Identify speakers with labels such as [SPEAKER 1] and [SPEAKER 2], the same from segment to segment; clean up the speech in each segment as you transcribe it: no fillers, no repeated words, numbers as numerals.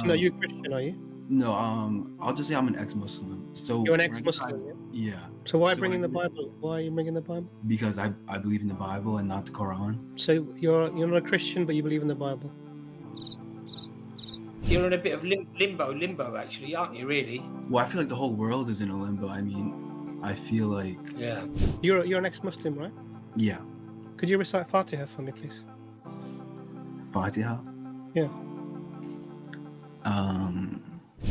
[SPEAKER 1] Are you Christian, are you?
[SPEAKER 2] No, I'll just say I'm an ex-Muslim. So
[SPEAKER 1] You're an ex-Muslim,
[SPEAKER 2] yeah.
[SPEAKER 1] So why bringing the Bible? Why are you bringing the Bible?
[SPEAKER 2] Because I believe in the Bible and not the Quran.
[SPEAKER 1] So you're not a Christian, but you believe in the Bible.
[SPEAKER 3] You're in a bit of limbo, actually, aren't you? Really?
[SPEAKER 2] Well, I feel like the whole world is in a limbo. I mean, I feel like
[SPEAKER 1] You're an ex-Muslim, right?
[SPEAKER 2] Yeah.
[SPEAKER 1] Could you recite Fatiha for me, please?
[SPEAKER 2] Fatiha?
[SPEAKER 1] Yeah.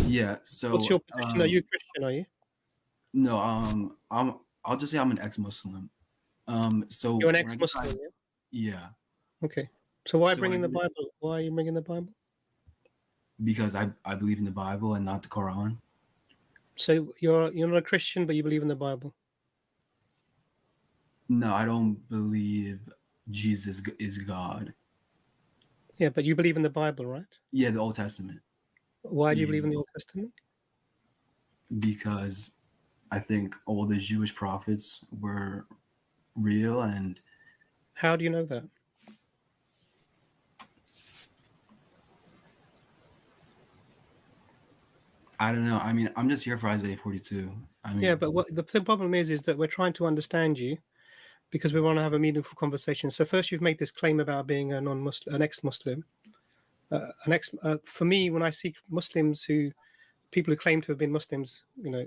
[SPEAKER 2] Yeah. So
[SPEAKER 1] what's your position? Are you Christian? Are you?
[SPEAKER 2] No. I'll just say I'm an ex-Muslim. So
[SPEAKER 1] you're an ex-Muslim.
[SPEAKER 2] Yeah.
[SPEAKER 1] Okay. So why bringing the Bible? Why are you bringing the Bible?
[SPEAKER 2] Because I believe in the Bible and not the Quran.
[SPEAKER 1] So you're not a Christian, but you believe in the Bible.
[SPEAKER 2] No, I don't believe Jesus is God.
[SPEAKER 1] Yeah, but you believe in the Bible, right?
[SPEAKER 2] Yeah, the Old Testament.
[SPEAKER 1] Why do you believe in the Old Testament?
[SPEAKER 2] Because I think all the Jewish prophets were real. And
[SPEAKER 1] how do you know that?
[SPEAKER 2] I don't know. I mean, I'm just here for Isaiah 42.
[SPEAKER 1] Yeah, but what the problem is that we're trying to understand you because we want to have a meaningful conversation. So first, you've made this claim about being a non-Muslim, an ex-Muslim. For me, when I see Muslims people who claim to have been Muslims,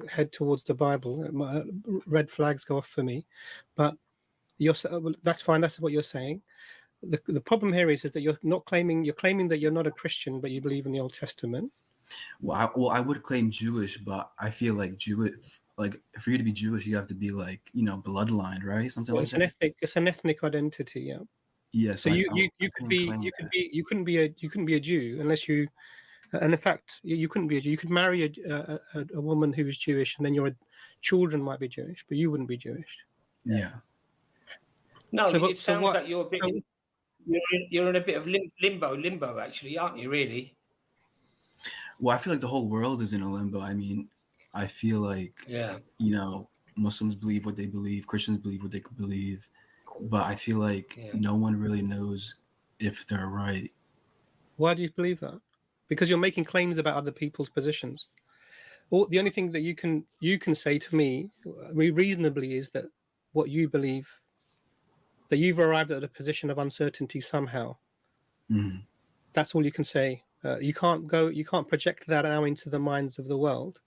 [SPEAKER 1] head towards the Bible, red flags go off for me. But that's fine. That's what you're saying. The problem here is that you're claiming that you're not a Christian, but you believe in the Old Testament.
[SPEAKER 2] Well, I would claim Jewish, but I feel like for you to be Jewish, you have to be bloodline, right? Something like that.
[SPEAKER 1] It's an ethnic identity, yeah.
[SPEAKER 2] Yeah.
[SPEAKER 1] So you couldn't be a Jew unless you, and in fact, you couldn't be a Jew. You could marry a woman who is Jewish, and then your children might be Jewish, but you wouldn't be Jewish.
[SPEAKER 2] Yeah.
[SPEAKER 3] No, it sounds like you're a bit. You're in a bit of limbo, actually, aren't you? Really?
[SPEAKER 2] Well, I feel like the whole world is in a limbo. I mean, I feel like Muslims believe what they believe, Christians believe what they believe, but I feel like no one really knows if they're right.
[SPEAKER 1] Why do you believe that? Because you're making claims about other people's positions. Or the only thing that you can say to me reasonably is that what you believe, that you've arrived at a position of uncertainty somehow.
[SPEAKER 2] Mm-hmm.
[SPEAKER 1] That's all you can say. You can't project that out into the minds of the world.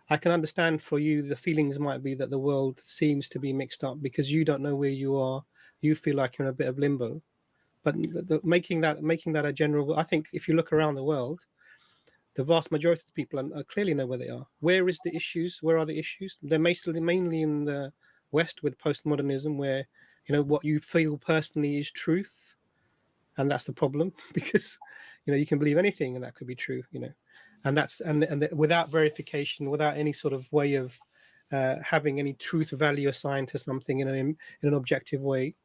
[SPEAKER 1] I can understand for you the feelings might be that the world seems to be mixed up because you don't know where you are. You feel like you're in a bit of limbo. But making that a general, I think if you look around the world, the vast majority of the people clearly know where they are. Where is the issues? Where are the issues? They're mainly in the West with postmodernism, where what you feel personally is truth, and that's the problem because you can believe anything and that could be true, and that's and without verification, without any sort of way of having any truth value assigned to something in an objective way,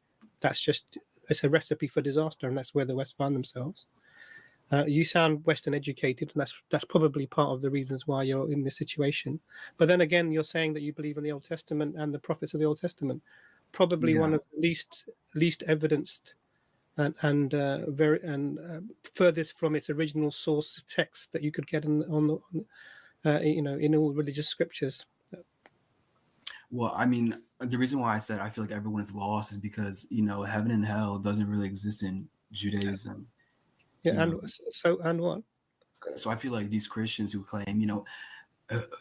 [SPEAKER 1] it's a recipe for disaster, and that's where the West find themselves. You sound Western educated, and that's probably part of the reasons why you're in this situation. But then again, you're saying that you believe in the Old Testament and the prophets of the Old Testament, probably one of the least evidenced and furthest from its original source text that you could get in all religious scriptures.
[SPEAKER 2] Well, I mean, the reason why I said I feel like everyone is lost is because heaven and hell doesn't really exist in Judaism.
[SPEAKER 1] Yeah, and what?
[SPEAKER 2] So I feel like these Christians who claim,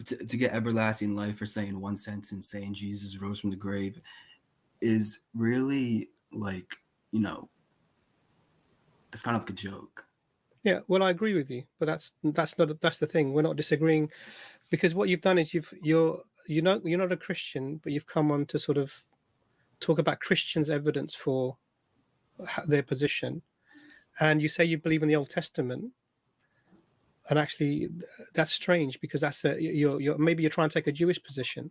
[SPEAKER 2] to get everlasting life for saying one sentence, saying Jesus rose from the grave, is really it's kind of like a joke.
[SPEAKER 1] Yeah, well, I agree with you, but that's the thing. We're not disagreeing, because what you've done is you're not a Christian, but you've come on to sort of talk about Christians' evidence for their position, and you say you believe in the Old Testament, and actually that's strange because that's maybe you're trying to take a Jewish position.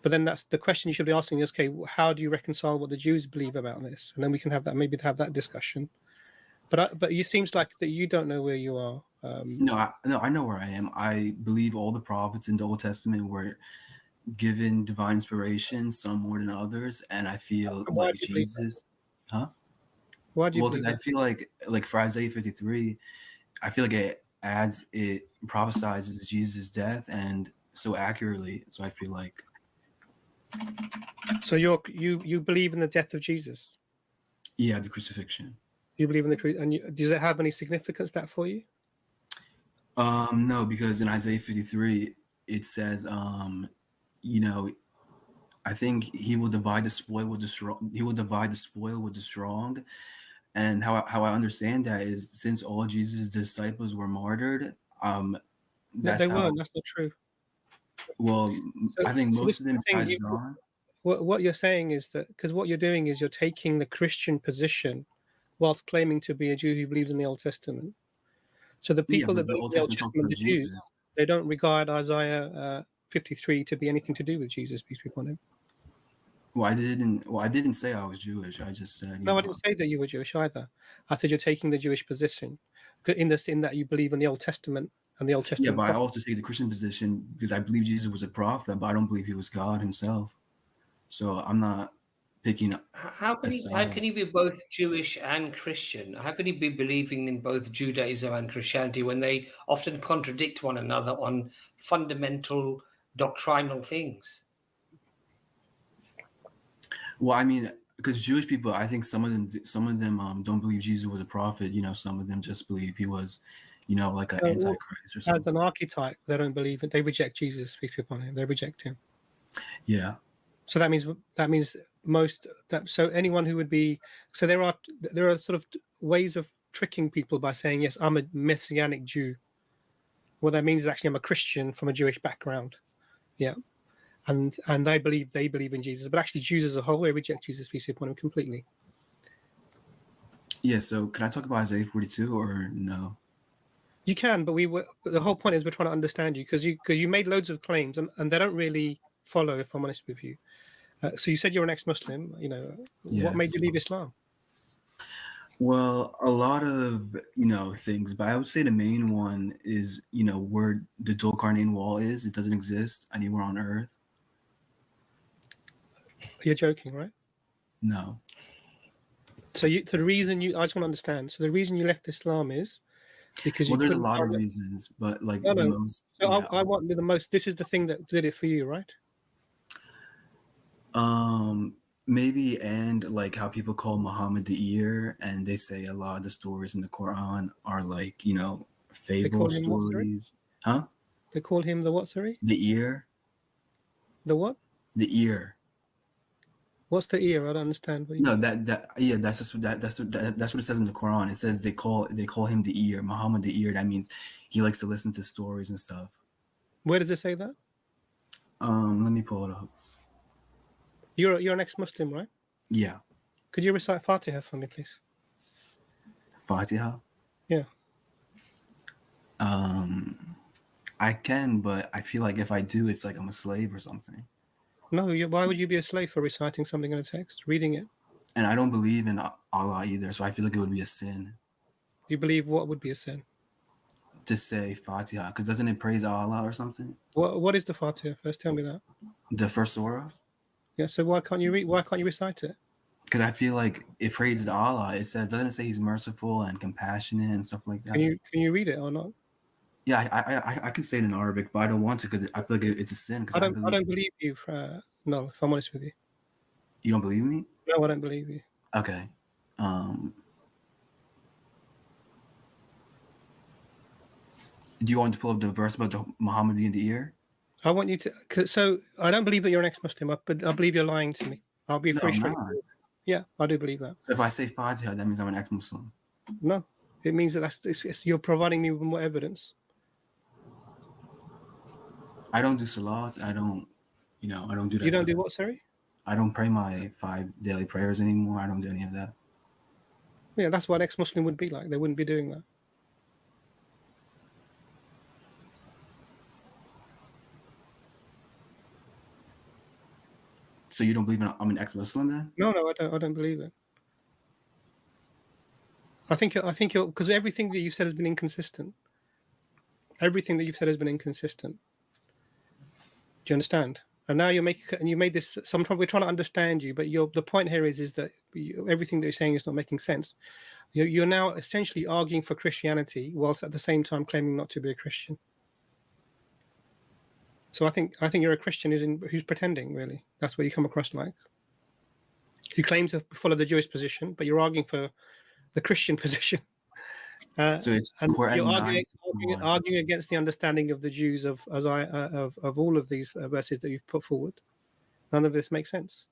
[SPEAKER 1] But then that's the question you should be asking is, okay, how do you reconcile what the Jews believe about this? And then we can have that discussion. But it seems like that you don't know where you are.
[SPEAKER 2] No, I know where I am. I believe all the prophets in the Old Testament were given divine inspiration, some more than others, and I feel like Jesus. Huh?
[SPEAKER 1] Why do you?
[SPEAKER 2] Well, because I feel like for Isaiah 53, I feel like it prophesizes Jesus' death and so accurately. So I feel like.
[SPEAKER 1] So you believe in the death of Jesus?
[SPEAKER 2] Yeah, the crucifixion.
[SPEAKER 1] You believe in the and does it have any significance that for you?
[SPEAKER 2] No, because in Isaiah 53 it says, you know, I think he will divide the spoil with the strong. He will divide the spoil with the strong. And how I understand that is, since all Jesus' disciples were martyred,
[SPEAKER 1] They weren't. That's not true.
[SPEAKER 2] Well, I think most of them besides John.
[SPEAKER 1] What you're saying is that, because what you're doing is you're taking the Christian position whilst claiming to be a Jew who believes in the Old Testament. So the people that believe in the Old Testament, the Jews, they don't regard Isaiah 53 to be anything to do with Jesus, peace be upon him.
[SPEAKER 2] Well, I didn't say I was Jewish. I just said.
[SPEAKER 1] No, I didn't say that you were Jewish either. I said you're taking the Jewish position in that you believe in the Old Testament and the Old Testament.
[SPEAKER 2] Yeah, but I also take the Christian position because I believe Jesus was a prophet, but I don't believe he was God himself. So I'm not picking up.
[SPEAKER 3] How can he be both Jewish and Christian? How can he be believing in both Judaism and Christianity when they often contradict one another on fundamental doctrinal things?
[SPEAKER 2] Well, I mean, because Jewish people, I think some of them don't believe Jesus was a prophet. You know, some of them just believe he was, you know, like an antichrist or something.
[SPEAKER 1] As an archetype, they don't believe it. They reject Jesus, peace be upon him. They reject him.
[SPEAKER 2] Yeah.
[SPEAKER 1] So that means so anyone who would be, so there are sort of ways of tricking people by saying, yes, I'm a Messianic Jew. What that means is actually I'm a Christian from a Jewish background. Yeah. And they believe in Jesus, but actually Jews as a whole, they reject Jesus, peace be upon him, completely.
[SPEAKER 2] Yeah. So can I talk about Isaiah 42 or no?
[SPEAKER 1] You can, but the whole point is we're trying to understand you because you made loads of claims and they don't really follow, if I'm honest with you. So you said you're an ex-Muslim. You know, yes. What made you leave Islam?
[SPEAKER 2] Well, a lot of, you know, things, but I would say the main one is, you know, where the dual Carnane wall is. It doesn't exist anywhere on earth.
[SPEAKER 1] You're joking, right?
[SPEAKER 2] No.
[SPEAKER 1] So the reason I just want to understand. So the reason you left Islam is because
[SPEAKER 2] there's a lot of reasons, but like the most.
[SPEAKER 1] So yeah. I want the most. This is the thing that did it for you, right?
[SPEAKER 2] Maybe, and like how people call Muhammad the ear, and they say a lot of the stories in the Quran are like, you know, fable stories. Huh?
[SPEAKER 1] They call him the what, sorry?
[SPEAKER 2] The ear.
[SPEAKER 1] The what?
[SPEAKER 2] The ear.
[SPEAKER 1] What's the ear? I don't understand.
[SPEAKER 2] No, that's what it says in the Quran. It says they call him the ear, Muhammad the ear. That means he likes to listen to stories and stuff.
[SPEAKER 1] Where does it say that?
[SPEAKER 2] Let me pull it up.
[SPEAKER 1] You're an ex-Muslim, right?
[SPEAKER 2] Yeah.
[SPEAKER 1] Could you recite Fatiha for me, please?
[SPEAKER 2] Fatiha?
[SPEAKER 1] Yeah.
[SPEAKER 2] I can, but I feel like if I do, it's like I'm a slave or something.
[SPEAKER 1] No, why would you be a slave for reciting something in a text, reading it?
[SPEAKER 2] And I don't believe in Allah either, so I feel like it would be a sin.
[SPEAKER 1] You believe what would be a sin?
[SPEAKER 2] To say Fatiha, because doesn't it praise Allah or something?
[SPEAKER 1] What is the Fatiha? First, tell me that.
[SPEAKER 2] The first surah.
[SPEAKER 1] Yeah. So why can't you recite it?
[SPEAKER 2] Because I feel like it praises Allah. It says, doesn't it say He's merciful and compassionate and stuff like that?
[SPEAKER 1] Can you read it or not?
[SPEAKER 2] Yeah, I can say it in Arabic, but I don't want to because I feel like it's a sin.
[SPEAKER 1] I don't believe you. No, if I'm honest with you.
[SPEAKER 2] You don't believe me?
[SPEAKER 1] No, I don't believe you.
[SPEAKER 2] Okay. Do you want to pull up the verse about Muhammad being the ear?
[SPEAKER 1] I want you to. So I don't believe that you're an ex-Muslim, but I believe you're lying to me. I'll be pretty straight. Yeah, I do believe that.
[SPEAKER 2] So if I say Fatiha, that means I'm an ex-Muslim.
[SPEAKER 1] No, it means that you're providing me with more evidence.
[SPEAKER 2] I don't do salat. I don't do that.
[SPEAKER 1] You don't do what, sorry?
[SPEAKER 2] I don't pray my 5 daily prayers anymore. I don't do any of that.
[SPEAKER 1] Yeah, that's what an ex-Muslim would be like. They wouldn't be doing that.
[SPEAKER 2] So you don't believe I'm an ex-Muslim then?
[SPEAKER 1] No, I don't believe it. I think you're because everything that you've said has been inconsistent. Everything that you've said has been inconsistent. Do you understand? And now you made this. We're trying to understand you, but the point here is that everything that you're saying is not making sense. You're now essentially arguing for Christianity whilst at the same time claiming not to be a Christian. So I think you're a Christian who's pretending, really. That's what you come across like. You claim to follow the Jewish position, but you're arguing for the Christian position.
[SPEAKER 2] So it's
[SPEAKER 1] and you're arguing against the understanding of the Jews of all of these verses that you've put forward. None of this makes sense.